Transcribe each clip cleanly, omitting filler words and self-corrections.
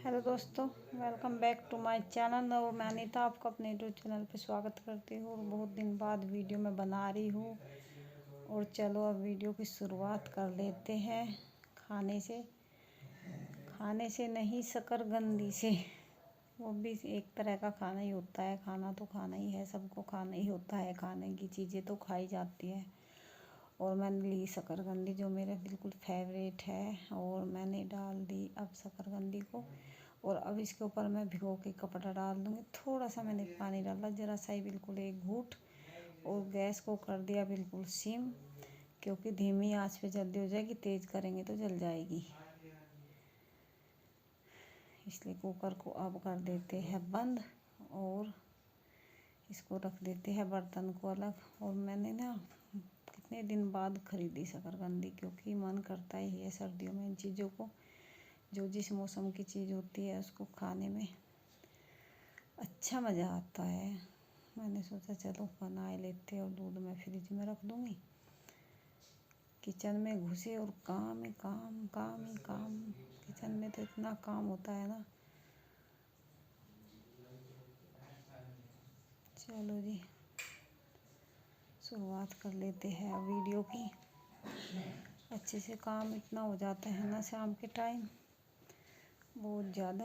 Hello दोस्तों, welcome back to my channel. और मैं अनीता आपको अपने यूट्यूब चैनल पे स्वागत करती हूँ। और बहुत दिन बाद वीडियो में बना रही हूँ। और चलो अब वीडियो की शुरुआत कर लेते हैं। खाने से नहीं, शकरकंदी से। वो भी एक तरह का खाना ही होता है। खाना तो खाना ही है, सबको खाना ही होता है। खाने की चीज़ें तो खाई जाती है। और मैंने ली शकरकंदी, जो मेरा बिल्कुल फेवरेट है। और मैंने डाल दी अब शकरकंदी को। और अब इसके ऊपर मैं भिगो के कपड़ा डाल दूँगी। थोड़ा सा मैंने पानी डाला, ज़रा सा ही, बिल्कुल एक घूंट। और गैस को कर दिया बिल्कुल सिम, क्योंकि धीमी आंच पे जल्दी हो जाएगी, तेज़ करेंगे तो जल जाएगी। इसलिए कुकर को अब कर देते हैं बंद। और इसको रख देते हैं बर्तन को अलग। और मैंने ना कितने दिन बाद ख़रीदी शकरकंदी, क्योंकि मन करता ही है सर्दियों में इन चीज़ों को। जो जिस मौसम की चीज़ होती है उसको खाने में अच्छा मज़ा आता है। मैंने सोचा चलो बना लेते हैं। और दूध में फ्रिज में रख दूँगी। किचन में घुसे और काम ही काम, काम ही काम। किचन में तो इतना काम होता है ना। चलो जी, शुरुआत कर लेते हैं वीडियो की। अच्छे से काम इतना हो जाता है ना शाम के टाइम, बहुत ज़्यादा।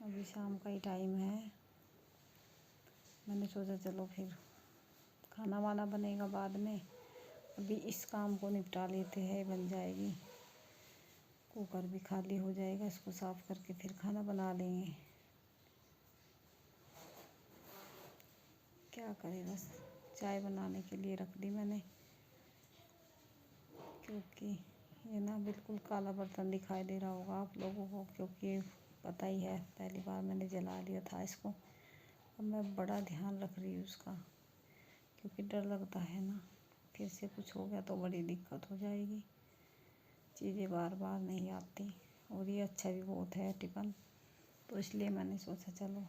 अभी शाम का ही टाइम है। मैंने सोचा चलो फिर खाना वाना बनेगा बाद में, अभी इस काम को निपटा लेते हैं, बन जाएगी। कुकर भी खाली हो जाएगा, इसको साफ़ करके फिर खाना बना लेंगे। क्या करें, बस चाय बनाने के लिए रख दी मैंने, क्योंकि ये ना बिल्कुल काला बर्तन दिखाई दे रहा होगा आप लोगों को, क्योंकि पता ही है पहली बार मैंने जला दिया था इसको। अब मैं बड़ा ध्यान रख रही हूँ उसका, क्योंकि डर लगता है ना, फिर से कुछ हो गया तो बड़ी दिक्कत हो जाएगी। चीज़ें बार बार नहीं आती। और ये अच्छा भी बहुत है टिफ़िन, तो इसलिए मैंने सोचा चलो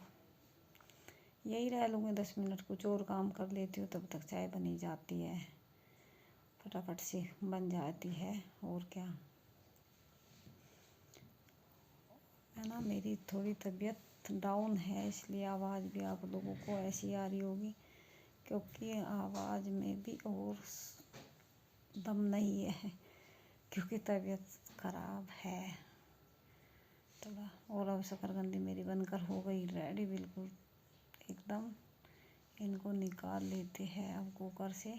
यही रह लूँगी 10 मिनट, कुछ और काम कर लेती हूँ, तब तक चाय बनी जाती है, फटाफट से बन जाती है। और क्या है ना, मेरी थोड़ी तबीयत डाउन है, इसलिए आवाज़ भी आप लोगों को ऐसी आ रही होगी, क्योंकि आवाज़ में भी और दम नहीं है, क्योंकि तबीयत ख़राब है थोड़ा। और अब शकरकंदी मेरी बनकर हो गई रेडी बिल्कुल एकदम। इनको निकाल लेते हैं अब कुकर से।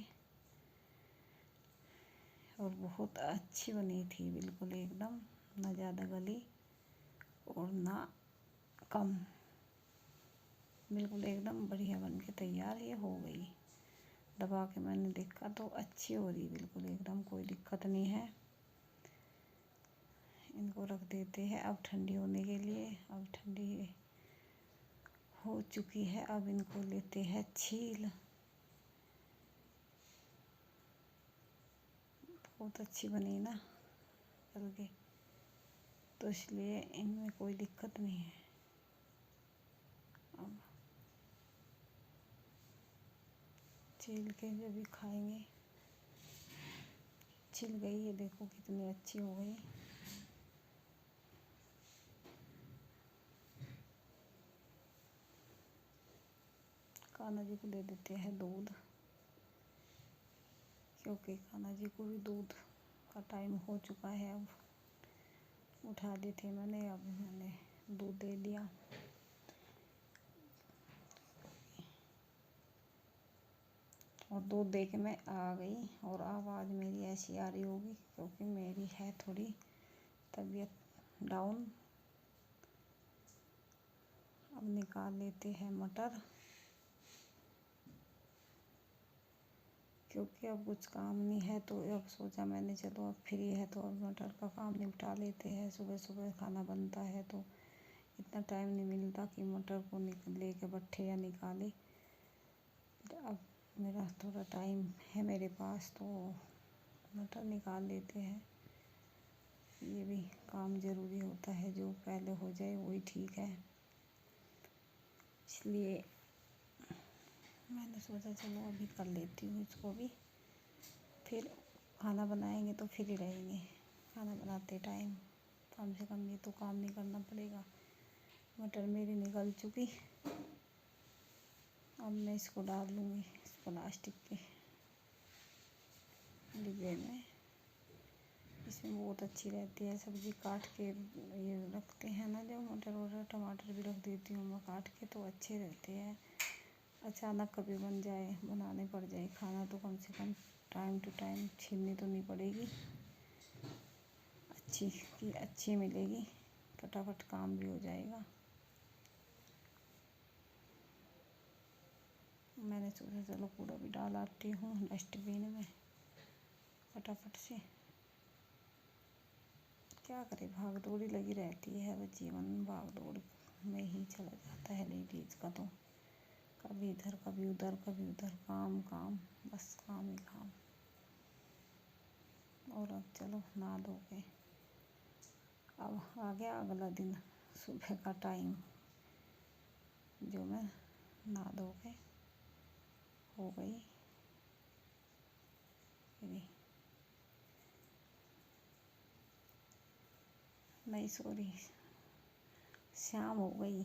और बहुत अच्छी बनी थी बिल्कुल एकदम, ना ज़्यादा गली और ना कम, बिल्कुल एकदम बढ़िया बन के तैयार ये हो गई। दबा के मैंने देखा तो अच्छी हो रही बिल्कुल एकदम, कोई दिक्कत नहीं है। इनको रख देते हैं अब ठंडी होने के लिए। अब ठंडी हो चुकी है, अब इनको लेते हैं छील। बहुत अच्छी बनी ना तल के, तो इसलिए इनमें कोई दिक्कत नहीं है। अब छील के जब भी खाएंगे। छिल गई, ये देखो कितनी अच्छी हो गई। कान्हा जी को दे देते हैं दूध, क्योंकि कान्हा जी को भी दूध का टाइम हो चुका है। अब उठा दी थी मैंने, अब मैंने दूध दे दिया। और दूध दे के मैं आ गई। और आवाज़ मेरी ऐसी आ रही होगी, क्योंकि मेरी है थोड़ी तबीयत डाउन। अब निकाल लेते हैं मटर, क्योंकि अब कुछ काम नहीं है, तो अब सोचा मैंने चलो अब फ्री है तो अब मटर का काम निपटा लेते हैं। सुबह सुबह खाना बनता है तो इतना टाइम नहीं मिलता कि मटर को ले के भट्ठे या निकाले। अब मेरा थोड़ा टाइम है मेरे पास, तो मटर निकाल लेते हैं। ये भी काम ज़रूरी होता है, जो पहले हो जाए वही ठीक है। इसलिए मैंने सोचा चलो अभी कर लेती हूँ इसको भी, फिर खाना बनाएंगे तो फ्री रहेंगे खाना बनाते टाइम। कम से कम ये तो काम नहीं करना पड़ेगा। मटर मेरी निकल चुकी। अब मैं इसको डाल लूँगी इस प्लास्टिक के डिब्बे में। इसमें बहुत अच्छी रहती है। सब्ज़ी काट के ये रखते हैं ना, जो मटर वटर टमाटर भी रख देती हूँ मैं काट के, तो अच्छे रहते हैं। अचानक कभी बन जाए, बनाने पड़ जाए खाना, तो कम से कम टाइम टू टाइम छीलनी तो नहीं पड़ेगी, अच्छी की अच्छी मिलेगी, फटाफट काम भी हो जाएगा। मैंने सोचा चलो कूड़ा भी डाल आती हूँ डस्टबिन में फटाफट से। क्या करें, भाग दौड़ी लगी रहती है, बस जीवन भाग दौड़ में ही चला जाता है लेडीज का तो। कभी इधर कभी उधर कभी उधर, काम काम, बस काम ही काम। और अब चलो नहा धो के, अब आ गया अगला दिन, सुबह का टाइम, जो मैं नहा धो के हो गई फ्री। नहीं सॉरी, शाम हो गई।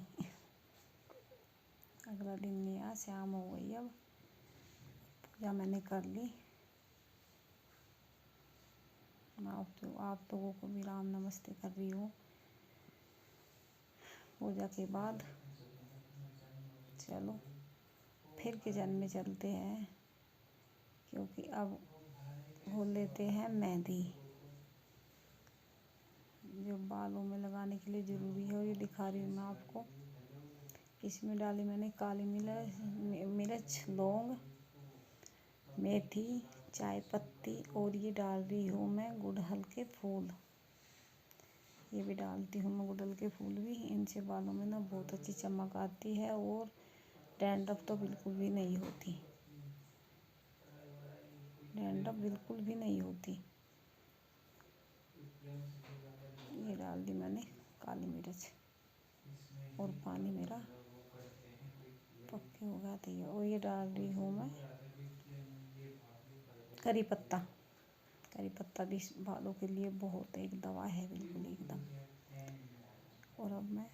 अगला दिन नहीं आया, शाम हो गई। अब पूजा मैंने कर ली। आप लोगों को भी राम नमस्ते कर रही हूँ। पूजा के बाद चलो फिर किचन में चलते हैं, क्योंकि अब हो लेते हैं मेहंदी, जो बालों में लगाने के लिए ज़रूरी है। और ये दिखा रही हूँ मैं आपको। इसमें डाली मैंने काली मिर्च, लौंग, मेथी, चाय पत्ती, और ये डाल रही हूँ मैं गुड़हल के फूल। ये भी डालती हूँ मैं गुड़हल के फूल भी। इनसे बालों में ना बहुत अच्छी चमक आती है, और डैंड्रफ तो बिल्कुल भी नहीं होती, डैंड्रफ बिल्कुल भी नहीं होती। ये डाल दी मैंने काली मिर्च, और पानी मेरा पक्के हो गया तैयार। और ये डाल रही हूँ मैं करी पत्ता। करी पत्ता भी बालों के लिए बहुत एक दवा है, बिल्कुल एकदम। और अब मैं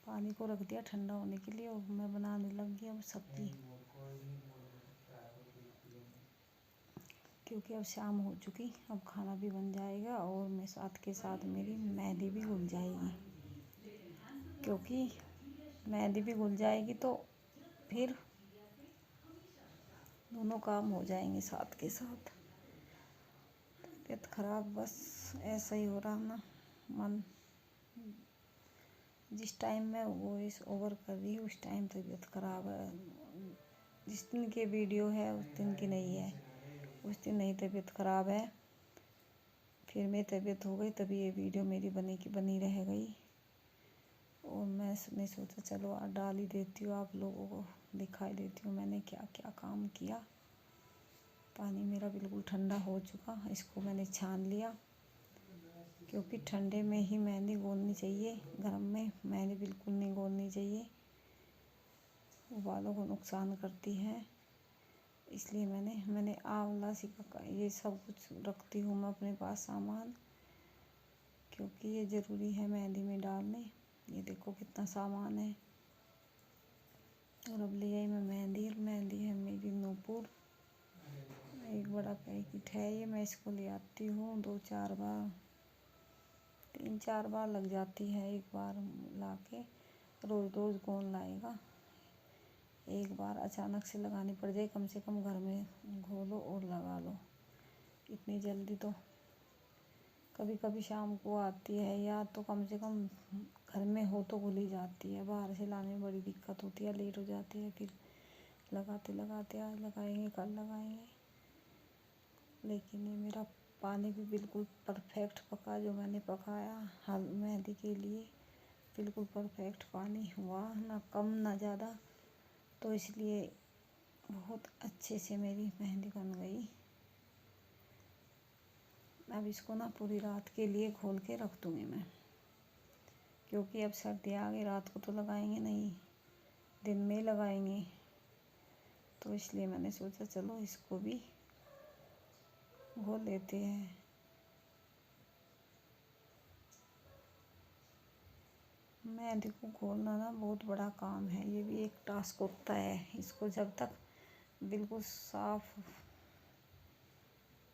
पानी को रख दिया ठंडा होने के लिए, और मैं बनाने लग गई अब सब्जी, क्योंकि अब शाम हो चुकी, अब खाना भी बन जाएगा, और मैं साथ के साथ मेरी मेहंदी भी घुल जाएगी। क्योंकि मेहंदी भी घुल जाएगी तो फिर दोनों काम हो जाएंगे साथ के साथ। तबीयत खराब बस ऐसा ही हो रहा ना, मन जिस टाइम मैं वॉइस ओवर कर रही हूँ उस टाइम तबीयत खराब है। जिस दिन की वीडियो है उस दिन की नहीं है, उस दिन नहीं तबीयत खराब है। फिर मेरी तबीयत हो गई तभी ये वीडियो मेरी बनी रह गई। और मैंने सोचा चलो डाल ही देती हूँ, आप लोगों को दिखाई देती हूँ मैंने क्या क्या काम किया। पानी मेरा बिल्कुल ठंडा हो चुका, इसको मैंने छान लिया, क्योंकि ठंडे में ही मेहंदी गोलनी चाहिए, गर्म में मेहंदी बिल्कुल नहीं गोलनी चाहिए, वो बालों को नुकसान करती है। इसलिए मैंने आंवला सिका ये सब कुछ रखती हूँ मैं अपने पास सामान, क्योंकि ये ज़रूरी है मेहंदी में डालने। ये देखो कितना सामान है। और अब ले आई मैं मेहंदी, और मेहंदी है मेरी नूपुर, एक बड़ा पैकेट है ये। मैं इसको ले आती हूँ 2-4 बार, 3-4 बार लग जाती है एक बार ला के। रोज़ रोज़ कौन लाएगा, एक बार अचानक से लगानी पड़ जाए, कम से कम घर में घोलो और लगा लो। इतनी जल्दी तो कभी कभी शाम को आती है, या तो कम से कम घर में हो तो घुल ही जाती है, बाहर से लाने में बड़ी दिक्कत होती है, लेट हो जाती है। फिर लगाते लगाते आज लगाएंगे कल लगाएंगे। लेकिन ये मेरा पानी भी बिल्कुल परफेक्ट पका, जो मैंने पकाया मेहंदी के लिए, बिल्कुल परफेक्ट पानी हुआ, ना कम ना ज़्यादा। तो इसलिए बहुत अच्छे से मेरी मेहंदी बन गई। अब इसको ना पूरी रात के लिए खोल के रख दूँगी मैं, क्योंकि अब सर्दी आ गई, रात को तो लगाएंगे नहीं, दिन में लगाएंगे। तो इसलिए मैंने सोचा चलो इसको भी घोल लेते हैं। मेहंदी को घोलना ना बहुत बड़ा काम है, ये भी एक टास्क होता है। इसको जब तक बिल्कुल साफ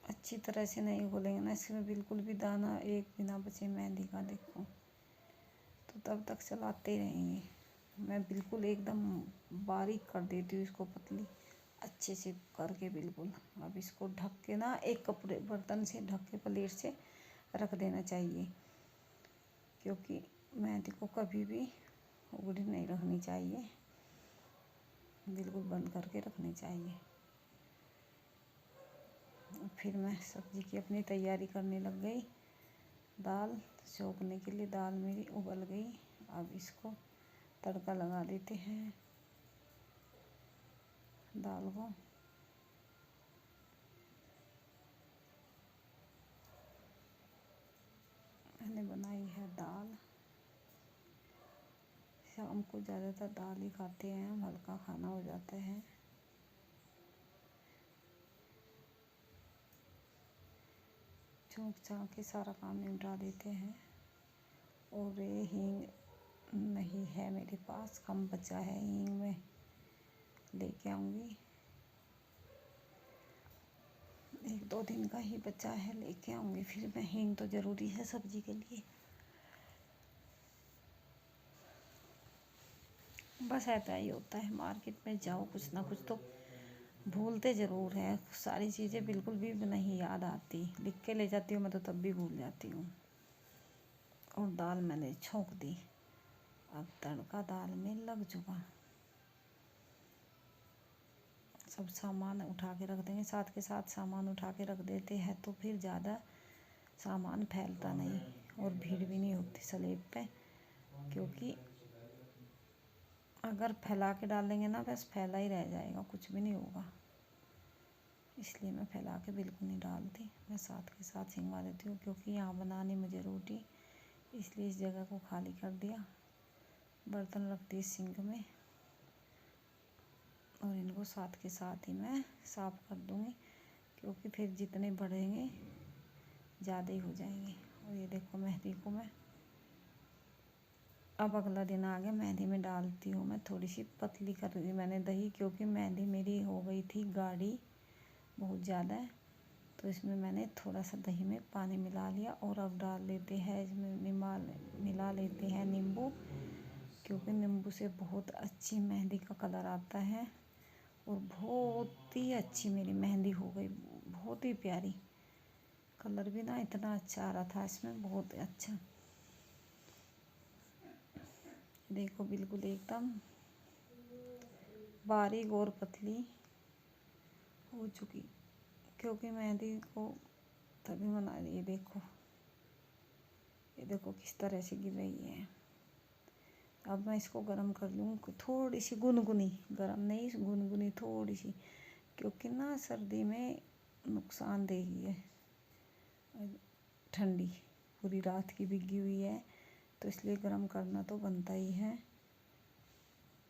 अच्छी तरह से नहीं घोलेंगे ना, इसमें बिल्कुल भी दाना एक भी ना बचे मेहंदी का, देखो, तो तब तक चलाते रहेंगे। मैं बिल्कुल एकदम बारीक कर देती हूँ इसको, पतली अच्छे से करके बिल्कुल। अब इसको ढक के ना एक कपड़े बर्तन से ढक के प्लेट से रख देना चाहिए, क्योंकि मेहंदी को कभी भी उगड़ी नहीं रखनी चाहिए, बिल्कुल बंद करके रखनी चाहिए। फिर मैं सब्ज़ी की अपनी तैयारी करने लग गई। दाल छोंकने के लिए दाल मेरी उबल गई। अब इसको तड़का लगा देते हैं दाल को। मैंने बनाई है दाल। शाम को ज़्यादातर दाल ही खाते हैं हम, हल्का खाना हो जाता है। छौंक छाँक के सारा काम निपटा देते हैं। और ये हींग नहीं है मेरे पास, कम बचा है, हींग में लेके आऊँगी। 1-2 दिन का ही बचा है, लेके आऊँगी फिर मैं। हींग तो ज़रूरी है सब्जी के लिए। बस ऐसा ही होता है, मार्केट में जाओ कुछ ना कुछ तो भूलते ज़रूर है। सारी चीज़ें बिल्कुल भी नहीं याद आती, लिख के ले जाती हूँ मैं तो तब भी भूल जाती हूँ। और दाल मैंने छोंक दी, अब तड़का दाल में लग चुका। सब सामान उठा के रख देंगे, साथ के साथ सामान उठा के रख देते हैं तो फिर ज़्यादा सामान फैलता नहीं और भीड़ भी नहीं होती स्लैब पे। क्योंकि अगर फैला के डाल देंगे ना, बस फैला ही रह जाएगा, कुछ भी नहीं होगा। इसलिए मैं फैला के बिल्कुल नहीं डालती, मैं साथ के साथ छिंगवा देती हूँ। क्योंकि यहाँ बनानी मुझे रोटी, इसलिए इस जगह को खाली कर दिया, बर्तन रख दिए सिंक में, और इनको साथ के साथ ही मैं साफ़ कर दूँगी। क्योंकि फिर जितने बढ़ेंगे ज़्यादा ही हो जाएंगे। और ये देखो मेहंदी को मैं अब अगला दिन आ गया, मेहंदी में डालती हूँ मैं थोड़ी सी पतली कर दी मैंने दही, क्योंकि मेहंदी मेरी हो गई थी गाढ़ी बहुत ज़्यादा है। तो इसमें मैंने थोड़ा सा दही में पानी मिला लिया। और अब डाल लेते हैं इसमें मिला लेते हैं नींबू, क्योंकि नींबू से बहुत अच्छी मेहंदी का कलर आता है। और बहुत ही अच्छी मेरी मेहंदी हो गई, बहुत ही प्यारी। कलर भी ना इतना अच्छा आ रहा था इसमें, बहुत अच्छा। देखो बिल्कुल एकदम बारीक और पतली हो चुकी, क्योंकि मेहंदी को तभी बना ली। ये देखो किस तरह से गिर रही है। अब मैं इसको गरम कर लूँ, थोड़ी सी गुनगुनी, गरम नहीं गुनगुनी थोड़ी सी, क्योंकि ना सर्दी में नुकसानदेही है, ठंडी पूरी रात की भीगी हुई है, तो इसलिए गरम करना तो बनता ही है।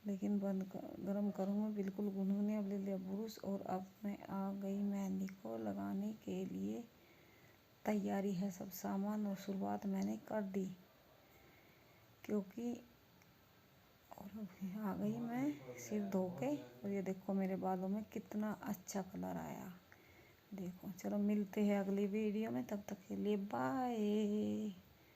लेकिन गरम करूँगा बिल्कुल गुनगुनी। अब ले लिया बुरुश, और अब मैं आ गई मेहंदी को लगाने के लिए। तैयारी है सब सामान, और शुरुआत मैंने कर दी, क्योंकि और आ गई मैं सिर धो के। और ये देखो मेरे बालों में कितना अच्छा कलर आया, देखो। चलो मिलते हैं अगली वीडियो में, तब तक के लिए बाय।